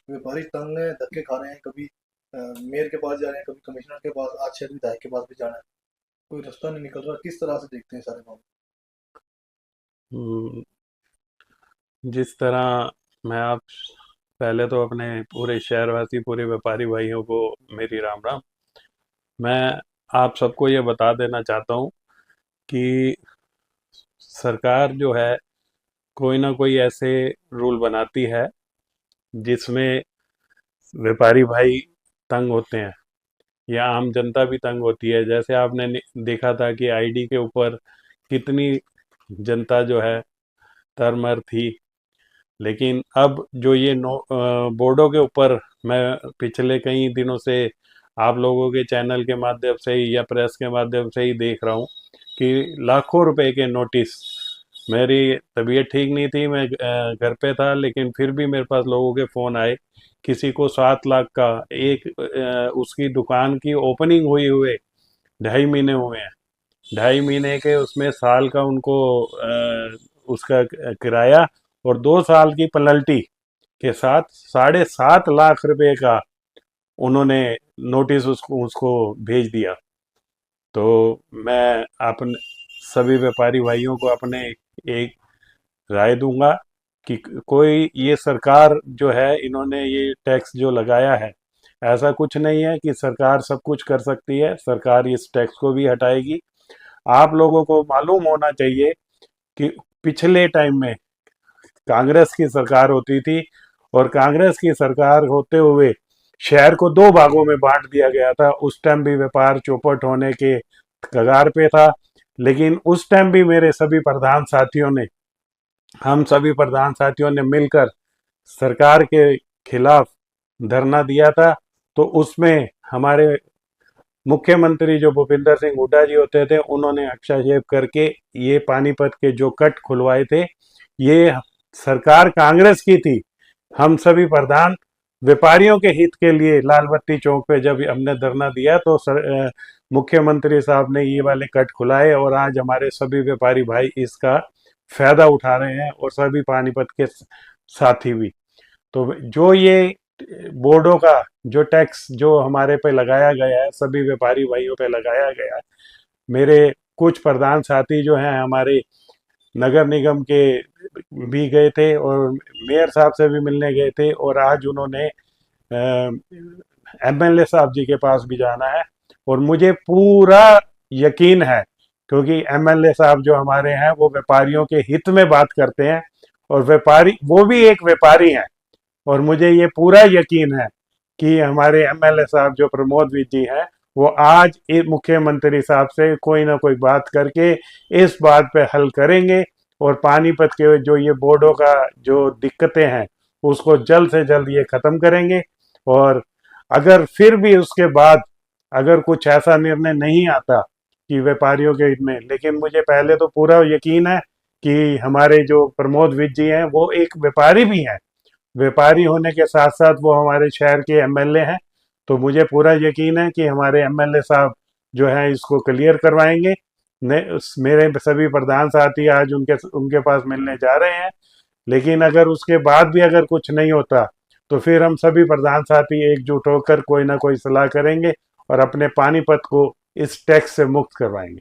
व्यापारी तंग है, धक्के खा रहे हैं, कभी मेयर के पास जा रहे हैं, कभी कमिश्नर के पास, आज शायद विधायक के पास भी जाना है, कोई रास्ता नहीं निकल रहा। किस तरह से देखते हैं सारे मामले? हम्म, जिस तरह मैं आप पहले तो अपने पूरे शहरवासी पूरे व्यापारी भाइयों को मेरी राम राम। मैं आप सबको ये बता देना चाहता हूँ कि सरकार जो है कोई ना कोई ऐसे रूल बनाती है जिसमें व्यापारी भाई तंग होते हैं या आम जनता भी तंग होती है। जैसे आपने देखा था कि आईडी के ऊपर कितनी जनता जो है तरमर थी। लेकिन अब जो ये बोर्डों के ऊपर मैं पिछले कई दिनों से आप लोगों के चैनल के माध्यम से ही या प्रेस के माध्यम से ही देख रहा हूँ कि लाखों रुपए के नोटिस। मेरी तबीयत ठीक नहीं थी, मैं घर पे था, लेकिन फिर भी मेरे पास लोगों के फ़ोन आए। किसी को 7 लाख का एक उसकी दुकान की ओपनिंग हुई हुए 2.5 महीने हुए हैं। 2.5 महीने के उसमें साल का उनको उसका किराया और 2 साल की पेनल्टी के साथ 7.5 लाख रुपए का उन्होंने नोटिस उसको उसको भेज दिया। तो मैं अपने सभी व्यापारी भाइयों को अपने एक राय दूंगा कि कोई ये सरकार जो है इन्होंने ये टैक्स जो लगाया है, ऐसा कुछ नहीं है कि सरकार सब कुछ कर सकती है। सरकार इस टैक्स को भी हटाएगी। आप लोगों को मालूम होना चाहिए कि पिछले टाइम में कांग्रेस की सरकार होती थी और कांग्रेस की सरकार होते हुए शहर को 2 भागों में बांट दिया गया था। उस टाइम भी व्यापार चौपट होने के कगार पे था। लेकिन उस टाइम भी मेरे सभी प्रधान साथियों ने हम सभी प्रधान साथियों ने मिलकर सरकार के खिलाफ धरना दिया था। तो उसमें हमारे मुख्यमंत्री जो भूपिंदर सिंह हुड्डा जी होते थे, उन्होंने हस्तक्षेप करके ये पानीपत के जो कट खुलवाए थे, ये सरकार कांग्रेस की थी। हम सभी प्रधान व्यापारियों के हित के लिए लाल बत्ती चौक पे जब हमने धरना दिया तो मुख्यमंत्री साहब ने ये वाले कट खुलाए और आज हमारे सभी व्यापारी भाई इसका फायदा उठा रहे हैं और सभी पानीपत के साथी भी। तो जो ये बोर्डों का जो टैक्स जो हमारे पे लगाया गया है, सभी व्यापारी भाइयों पे लगाया गया है, मेरे कुछ प्रधान साथी जो हैं हमारे नगर निगम के भी गए थे और मेयर साहब से भी मिलने गए थे और आज उन्होंने एमएलए साहब जी के पास भी जाना है। और मुझे पूरा यकीन है, क्योंकि एमएलए साहब जो हमारे हैं वो व्यापारियों के हित में बात करते हैं और व्यापारी वो भी एक व्यापारी हैं। और मुझे ये पूरा यकीन है कि हमारे एमएलए साहब जो प्रमोद विज जी हैं वो आज मुख्यमंत्री साहब से कोई ना कोई बात करके इस बात पे हल करेंगे और पानीपत के जो ये बोर्डों का जो दिक्कतें हैं उसको जल्द से जल्द ये खत्म करेंगे। और अगर फिर भी उसके बाद अगर कुछ ऐसा निर्णय नहीं आता कि व्यापारियों के हित में, लेकिन मुझे पहले तो पूरा यकीन है कि हमारे जो प्रमोद विज जी हैं वो एक व्यापारी भी हैं। व्यापारी होने के साथ साथ वो हमारे शहर के एमएलए हैं। तो मुझे पूरा यकीन है कि हमारे एमएलए साहब जो है इसको क्लियर करवाएंगे। मेरे सभी प्रधान साथी आज उनके उनके पास मिलने जा रहे हैं। लेकिन अगर उसके बाद भी अगर कुछ नहीं होता तो फिर हम सभी प्रधान साथी एकजुट होकर कोई ना कोई सलाह करेंगे और अपने पानीपत को इस टैक्स से मुक्त करवाएंगे।